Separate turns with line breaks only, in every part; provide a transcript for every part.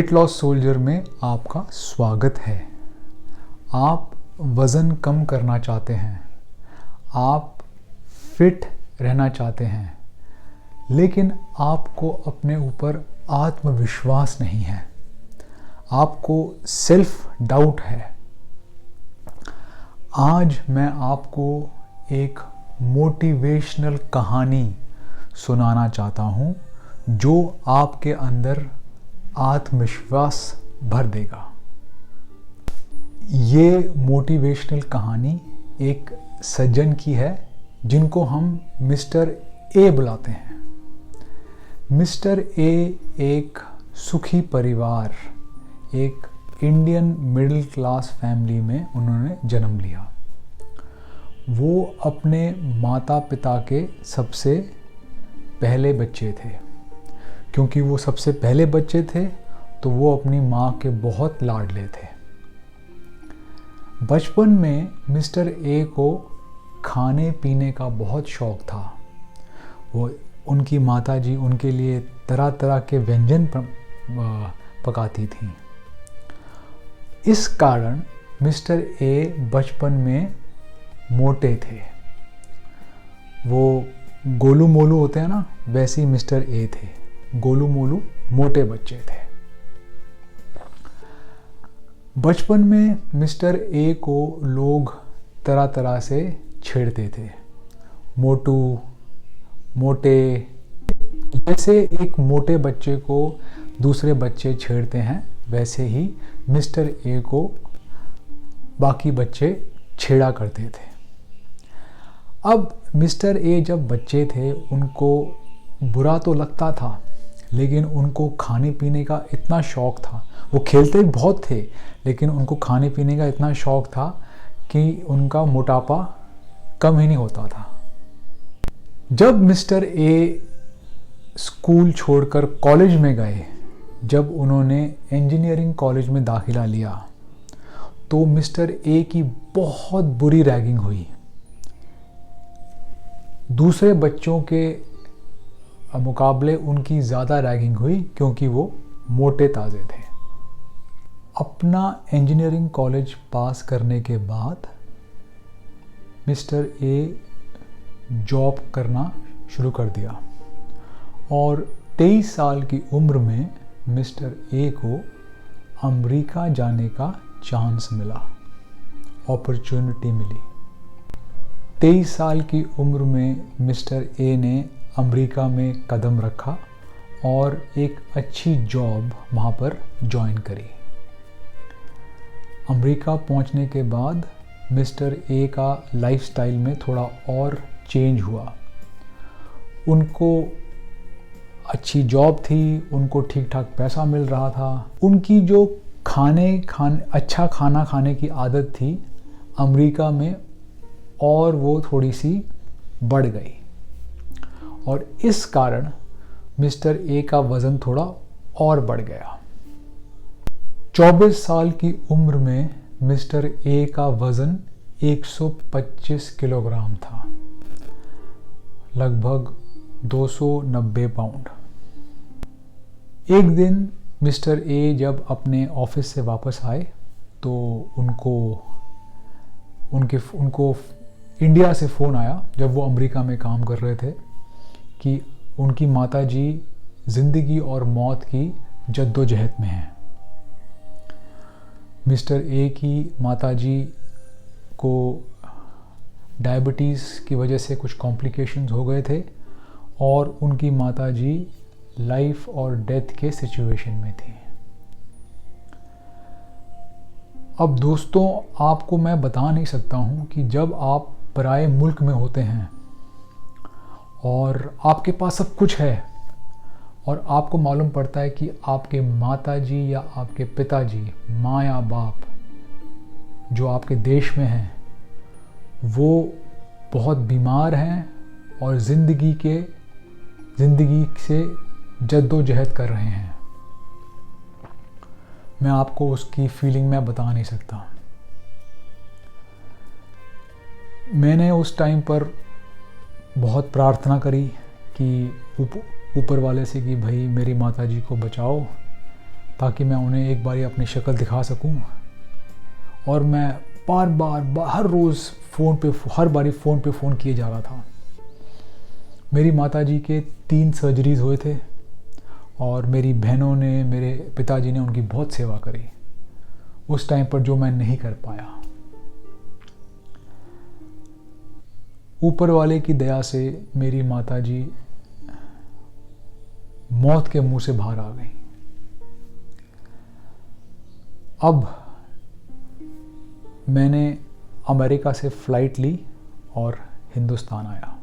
Weight loss soldier में आपका स्वागत है। आप वज़न कम करना चाहते हैं, आप फिट रहना चाहते हैं, लेकिन आपको अपने ऊपर आत्मविश्वास नहीं है, आपको सेल्फ डाउट है। आज मैं आपको एक मोटिवेशनल कहानी सुनाना चाहता हूँ जो आपके अंदर आत्मविश्वास भर देगा। ये मोटिवेशनल कहानी एक सज्जन की है जिनको हम मिस्टर ए बुलाते हैं। मिस्टर ए एक सुखी परिवार, एक इंडियन मिडिल क्लास फैमिली में उन्होंने जन्म लिया। वो अपने माता पिता के सबसे पहले बच्चे थे। क्योंकि वो सबसे पहले बच्चे थे तो वो अपनी माँ के बहुत लाडले थे। बचपन में मिस्टर ए को खाने पीने का बहुत शौक़ था। वो उनकी माताजी उनके लिए तरह तरह के व्यंजन पकाती थीं। इस कारण मिस्टर ए बचपन में मोटे थे। वो गोलू मोलू होते हैं ना, वैसे ही मिस्टर ए थे। गोलू मोलू मोटे बच्चे थे। बचपन में मिस्टर ए को लोग तरह तरह से छेड़ते थे। मोटू, मोटे, जैसे एक मोटे बच्चे को दूसरे बच्चे छेड़ते हैं वैसे ही मिस्टर ए को बाकी बच्चे छेड़ा करते थे। अब मिस्टर ए जब बच्चे थे उनको बुरा तो लगता था, लेकिन उनको खाने पीने का इतना शौक़ था। वो खेलते बहुत थे, लेकिन उनको खाने पीने का इतना शौक़ था कि उनका मोटापा कम ही नहीं होता था। जब मिस्टर ए स्कूल छोड़कर कॉलेज में गए, जब उन्होंने इंजीनियरिंग कॉलेज में दाखिला लिया, तो मिस्टर ए की बहुत बुरी रैगिंग हुई। दूसरे बच्चों के मुकाबले उनकी ज़्यादा रैगिंग हुई क्योंकि वो मोटे ताज़े थे। अपना इंजीनियरिंग कॉलेज पास करने के बाद मिस्टर ए जॉब करना शुरू कर दिया और 23 साल की उम्र में मिस्टर ए को अमेरिका जाने का चांस मिला, अपॉर्चुनिटी मिली। 23 साल की उम्र में मिस्टर ए ने अमेरिका में कदम रखा और एक अच्छी जॉब वहाँ पर ज्वाइन करी। अमेरिका पहुँचने के बाद मिस्टर ए का लाइफस्टाइल में थोड़ा और चेंज हुआ। उनको अच्छी जॉब थी, उनको ठीक ठाक पैसा मिल रहा था। उनकी जो अच्छा खाना खाने की आदत थी अमेरिका में, और वो थोड़ी सी बढ़ गई और इस कारण मिस्टर ए का वज़न थोड़ा और बढ़ गया। 24 साल की उम्र में मिस्टर ए का वज़न 125 किलोग्राम था, लगभग 290 पाउंड। एक दिन मिस्टर ए जब अपने ऑफिस से वापस आए तो उनको इंडिया से फ़ोन आया, जब वो अमेरिका में काम कर रहे थे, कि उनकी माताजी ज़िंदगी और मौत की जद्दोजहद में हैं। मिस्टर ए की माताजी को डायबिटीज़ की वजह से कुछ कॉम्प्लिकेशंस हो गए थे और उनकी माताजी लाइफ और डेथ के सिचुएशन में थी। अब दोस्तों, आपको मैं बता नहीं सकता हूँ कि जब आप पराए मुल्क में होते हैं और आपके पास सब कुछ है और आपको मालूम पड़ता है कि आपके माताजी या आपके पिताजी, माँ या बाप जो आपके देश में हैं, वो बहुत बीमार हैं और ज़िंदगी से जद्दोजहद कर रहे हैं। मैं आपको उसकी फीलिंग में बता नहीं सकता। मैंने उस टाइम पर बहुत प्रार्थना करी कि ऊपर वाले से कि भाई मेरी माताजी को बचाओ, ताकि मैं उन्हें एक बारी अपनी शक्ल दिखा सकूं। और मैं बार बार हर रोज़ हर बारी फ़ोन पे फ़ोन किए जा रहा था। मेरी माताजी के 3 सर्जरीज़ हुए थे और मेरी बहनों ने, मेरे पिताजी ने उनकी बहुत सेवा करी उस टाइम पर, जो मैं नहीं कर पाया। ऊपर वाले की दया से मेरी माताजी मौत के मुंह से बाहर आ गई। अब मैंने अमेरिका से फ़्लाइट ली और हिंदुस्तान आया।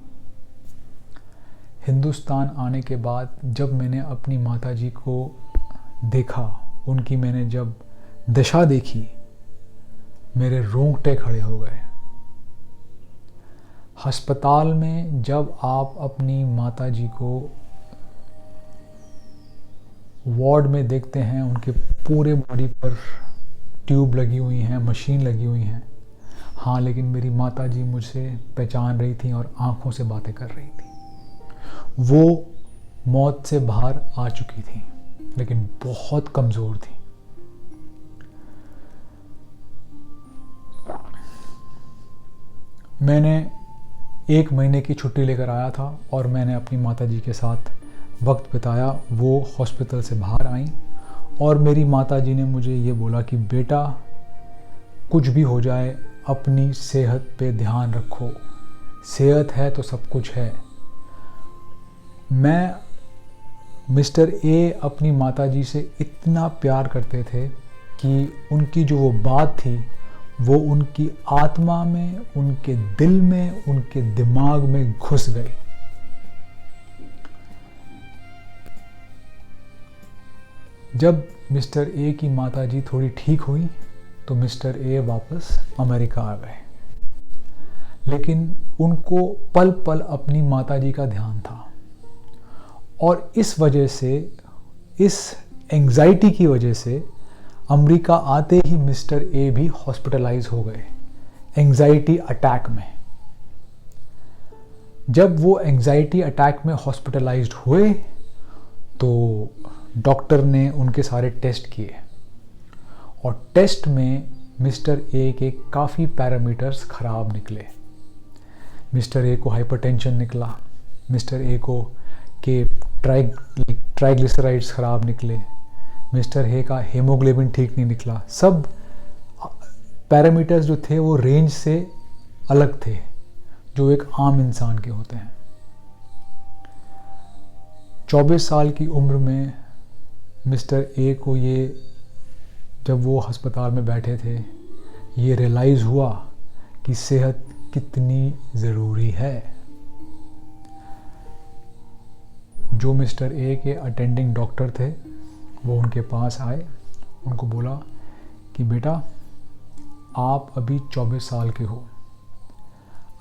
हिंदुस्तान आने के बाद जब मैंने अपनी माताजी को देखा, उनकी मैंने जब दशा देखी, मेरे रोंगटे खड़े हो गए। अस्पताल में जब आप अपनी माताजी को वार्ड में देखते हैं, उनके पूरे बॉडी पर ट्यूब लगी हुई हैं, मशीन लगी हुई हैं। हाँ, लेकिन मेरी माताजी मुझसे पहचान रही थी और आंखों से बातें कर रही थी। वो मौत से बाहर आ चुकी थी, लेकिन बहुत कमज़ोर थी। मैंने 1 महीने की छुट्टी लेकर आया था और मैंने अपनी माताजी के साथ वक्त बिताया। वो हॉस्पिटल से बाहर आई और मेरी माताजी ने मुझे ये बोला कि बेटा, कुछ भी हो जाए अपनी सेहत पे ध्यान रखो, सेहत है तो सब कुछ है। मैं मिस्टर ए अपनी माताजी से इतना प्यार करते थे कि उनकी जो वो बात थी वो उनकी आत्मा में, उनके दिल में, उनके दिमाग में घुस गई। जब मिस्टर ए की माताजी थोड़ी ठीक हुई तो मिस्टर ए वापस अमेरिका आ गए, लेकिन उनको पल पल अपनी माताजी का ध्यान था। और इस वजह से, इस एंग्जाइटी की वजह से अमेरिका आते ही मिस्टर ए भी हॉस्पिटलाइज हो गए एंग्जाइटी अटैक में। जब वो एंग्जाइटी अटैक में हॉस्पिटलाइज्ड हुए तो डॉक्टर ने उनके सारे टेस्ट किए और टेस्ट में मिस्टर ए के काफ़ी पैरामीटर्स ख़राब निकले। मिस्टर ए को हाइपरटेंशन निकला, मिस्टर ए को के ट्राइग्लिसराइड्स ख़राब निकले, मिस्टर ए का हेमोग्लोबिन ठीक नहीं निकला। सब पैरामीटर्स जो थे वो रेंज से अलग थे, जो एक आम इंसान के होते हैं। 24 साल की उम्र में मिस्टर ए को ये, जब वो अस्पताल में बैठे थे, ये रियलाइज़ हुआ कि सेहत कितनी ज़रूरी है। जो मिस्टर ए के अटेंडिंग डॉक्टर थे वो उनके पास आए, उनको बोला कि बेटा, आप अभी 24 साल के हो,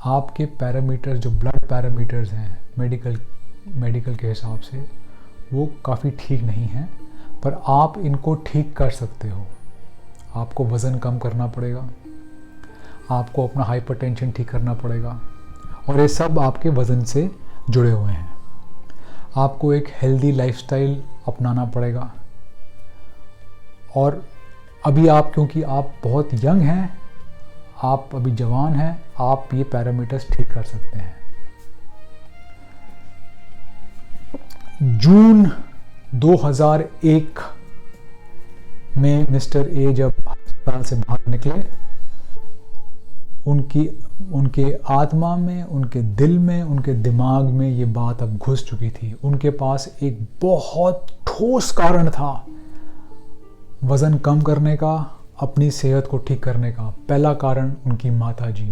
आपके पैरामीटर्स, जो ब्लड पैरामीटर्स हैं मेडिकल के हिसाब से, वो काफ़ी ठीक नहीं हैं, पर आप इनको ठीक कर सकते हो। आपको वज़न कम करना पड़ेगा, आपको अपना हाइपरटेंशन ठीक करना पड़ेगा, और ये सब आपके वज़न से जुड़े हुए हैं। आपको एक हेल्दी लाइफस्टाइल अपनाना पड़ेगा। और अभी आप, क्योंकि आप बहुत यंग हैं, आप अभी जवान हैं, आप ये पैरामीटर्स ठीक कर सकते हैं। जून 2001 में मिस्टर ए जब अस्पताल से बाहर निकले, उनके आत्मा में, उनके दिल में, उनके दिमाग में ये बात अब घुस चुकी थी। उनके पास एक बहुत ठोस कारण था वज़न कम करने का, अपनी सेहत को ठीक करने का। पहला कारण उनकी माताजी,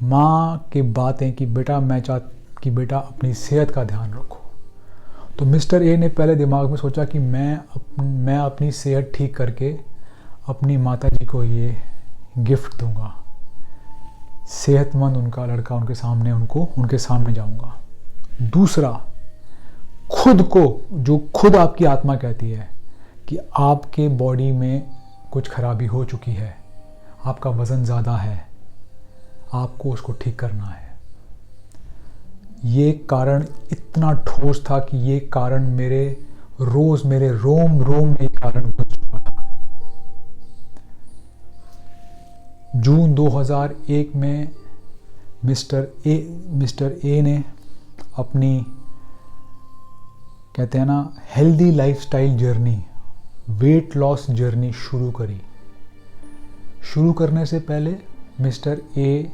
माँ की बातें कि बेटा, मैं कि बेटा अपनी सेहत का ध्यान रखो। तो मिस्टर ए ने पहले दिमाग में सोचा कि मैं अपनी सेहत ठीक करके अपनी माताजी को ये गिफ्ट दूंगा, सेहतमंद उनका लड़का उनके सामने जाऊंगा। दूसरा, खुद को, जो खुद आपकी आत्मा कहती है कि आपके बॉडी में कुछ खराबी हो चुकी है, आपका वज़न ज़्यादा है, आपको उसको ठीक करना है। ये कारण इतना ठोस था कि ये कारण मेरे रोज मेरे रोम रोम में ये कारण घुस चुका था। जून 2001 में मिस्टर ए ने अपनी, कहते हैं ना, healthy lifestyle journey, weight loss journey शुरू करी। शुरू करने से पहले मिस्टर ए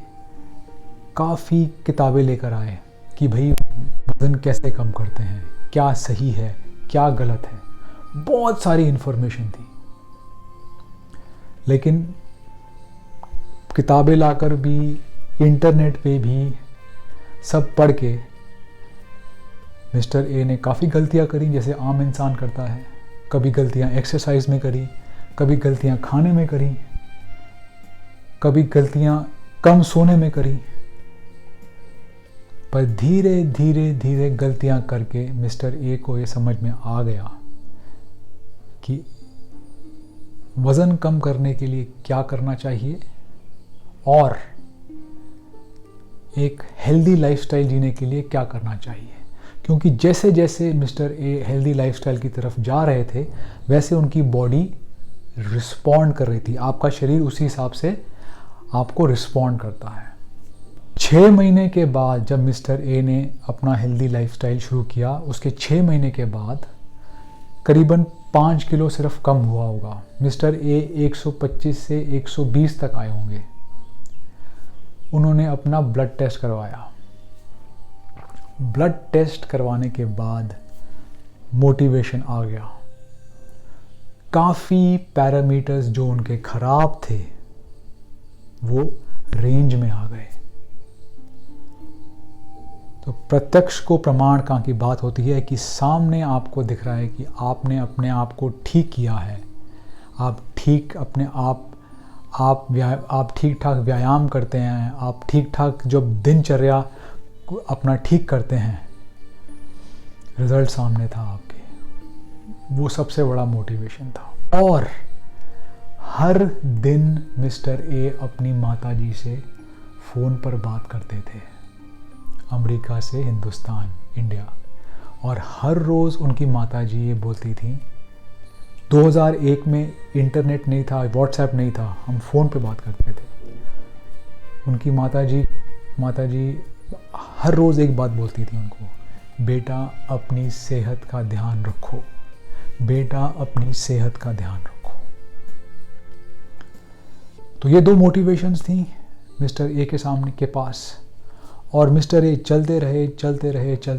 काफ़ी किताबें लेकर आए कि भाई वज़न कैसे कम करते हैं, क्या सही है क्या गलत है, बहुत सारी इन्फॉर्मेशन थी। लेकिन किताबें लाकर भी, इंटरनेट पे भी सब पढ़ के मिस्टर ए ने काफ़ी गलतियां करी, जैसे आम इंसान करता है। कभी गलतियां एक्सरसाइज में करी, कभी गलतियां खाने में करी, कभी गलतियां कम सोने में करी। पर धीरे धीरे धीरे गलतियां करके मिस्टर ए को ये समझ में आ गया कि वज़न कम करने के लिए क्या करना चाहिए और एक हेल्दी लाइफस्टाइल जीने के लिए क्या करना चाहिए। क्योंकि जैसे जैसे मिस्टर ए हेल्दी लाइफस्टाइल की तरफ जा रहे थे, वैसे उनकी बॉडी रिस्पॉन्ड कर रही थी। आपका शरीर उसी हिसाब से आपको रिस्पॉन्ड करता है। 6 महीने के बाद जब मिस्टर ए ने अपना हेल्दी लाइफस्टाइल शुरू किया, उसके 6 महीने के बाद करीबन 5 किलो सिर्फ कम हुआ होगा। मिस्टर ए 125 से 120 तक आए होंगे। उन्होंने अपना ब्लड टेस्ट करवाया। ब्लड टेस्ट करवाने के बाद मोटिवेशन आ गया। काफ़ी पैरामीटर्स जो उनके ख़राब थे वो रेंज में आ गए। तो प्रत्यक्ष को प्रमाण का की बात होती है कि सामने आपको दिख रहा है कि आपने अपने आप को ठीक किया है, आप ठीक अपने आप ठीक ठाक व्यायाम करते हैं, आप ठीक ठाक जब दिनचर्या अपना ठीक करते हैं, रिजल्ट सामने था आपके। वो सबसे बड़ा मोटिवेशन था। और हर दिन मिस्टर ए अपनी माताजी से फ़ोन पर बात करते थे, अमेरिका से हिंदुस्तान, इंडिया। और हर रोज़ उनकी माताजी ये बोलती थी, 2001 में इंटरनेट नहीं था, व्हाट्सएप नहीं था, हम फ़ोन पे बात करते थे। उनकी माताजी हर रोज़ एक बात बोलती थी उनको, बेटा अपनी सेहत का ध्यान रखो, बेटा अपनी सेहत का ध्यान रखो। तो ये 2 मोटिवेशंस थी मिस्टर ए के सामने के पास। और मिस्टर ए चलते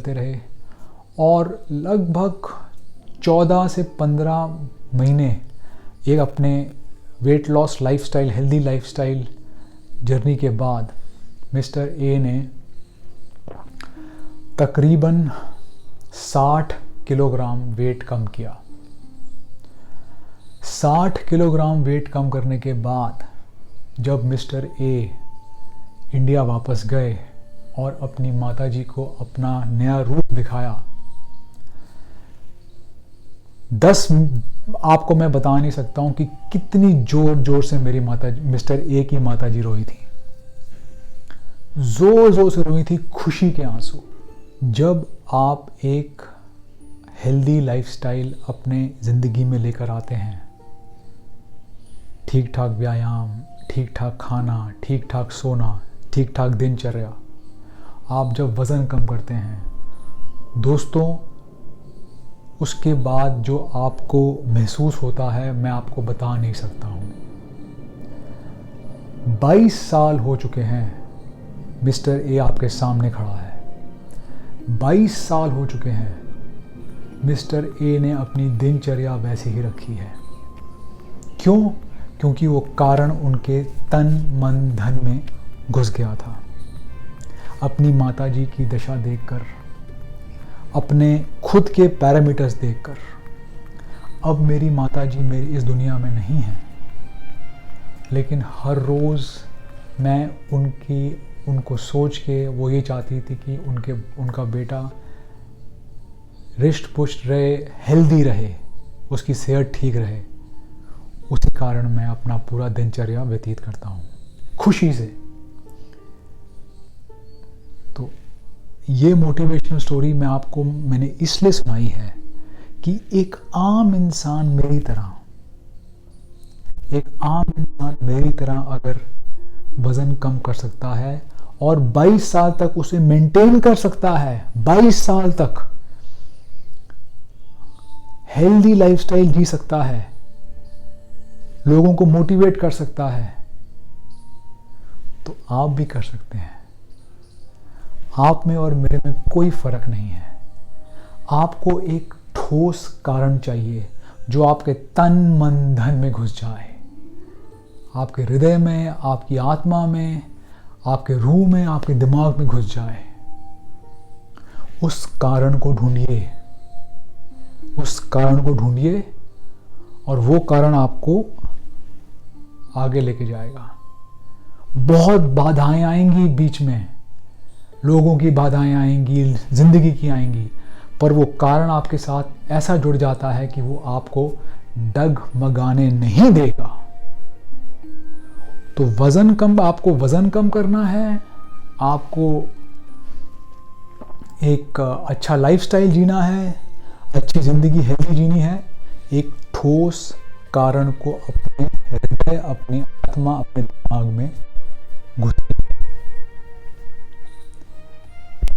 रहे और लगभग 14 से 15 महीने एक अपने weight loss lifestyle, healthy lifestyle journey के बाद मिस्टर ए ने तकरीबन 60 किलोग्राम वेट कम किया। 60 किलोग्राम वेट कम करने के बाद जब मिस्टर ए इंडिया वापस गए और अपनी माताजी को अपना नया रूप दिखाया, आपको मैं बता नहीं सकता हूं कि कितनी जोर जोर से मेरी माताजी, मिस्टर ए की माताजी रोई थी, जोर जोर से रोई थी, खुशी के आंसू। जब आप एक हेल्दी लाइफस्टाइल अपने ज़िंदगी में लेकर आते हैं, ठीक ठाक व्यायाम, ठीक ठाक खाना, ठीक ठाक सोना, ठीक ठाक दिनचर्या, आप जब वज़न कम करते हैं दोस्तों, उसके बाद जो आपको महसूस होता है मैं आपको बता नहीं सकता हूँ। 22 साल हो चुके हैं मिस्टर ए आपके सामने खड़ा है। 22 साल हो चुके हैं मिस्टर ए ने अपनी दिनचर्या वैसी ही रखी है। क्यों? क्योंकि वो कारण उनके तन मन धन में घुस गया था। अपनी माताजी की दशा देखकर, अपने खुद के पैरामीटर्स देखकर, अब मेरी माताजी मेरी इस दुनिया में नहीं है, लेकिन हर रोज़ मैं उनको सोच के वो ये चाहती थी कि उनका बेटा रिष्ट पुष्ट रहे, हेल्दी रहे, उसकी सेहत ठीक रहे। उसी कारण मैं अपना पूरा दिनचर्या व्यतीत करता हूँ खुशी से। तो ये मोटिवेशनल स्टोरी मैंने इसलिए सुनाई है कि एक आम इंसान मेरी तरह अगर वजन कम कर सकता है और 22 साल तक उसे मेंटेन कर सकता है, 22 साल तक हेल्दी लाइफस्टाइल जी सकता है, लोगों को मोटिवेट कर सकता है, तो आप भी कर सकते हैं। आप में और मेरे में कोई फर्क नहीं है। आपको एक ठोस कारण चाहिए जो आपके तन मन धन में घुस जाए, आपके हृदय में, आपकी आत्मा में, आपके रूह में, आपके दिमाग में घुस जाए। उस कारण को ढूंढिए और वो कारण आपको आगे लेके जाएगा। बहुत बाधाएं आएंगी बीच में, लोगों की बाधाएं आएंगी, जिंदगी की आएंगी, पर वो कारण आपके साथ ऐसा जुड़ जाता है कि वो आपको डगमगाने नहीं देगा। तो आपको वजन कम करना है, आपको एक अच्छा लाइफस्टाइल जीना है, अच्छी ज़िंदगी हेल्दी जीनी है। एक ठोस कारण को अपने हृदय, अपनी आत्मा, अपने दिमाग में घुस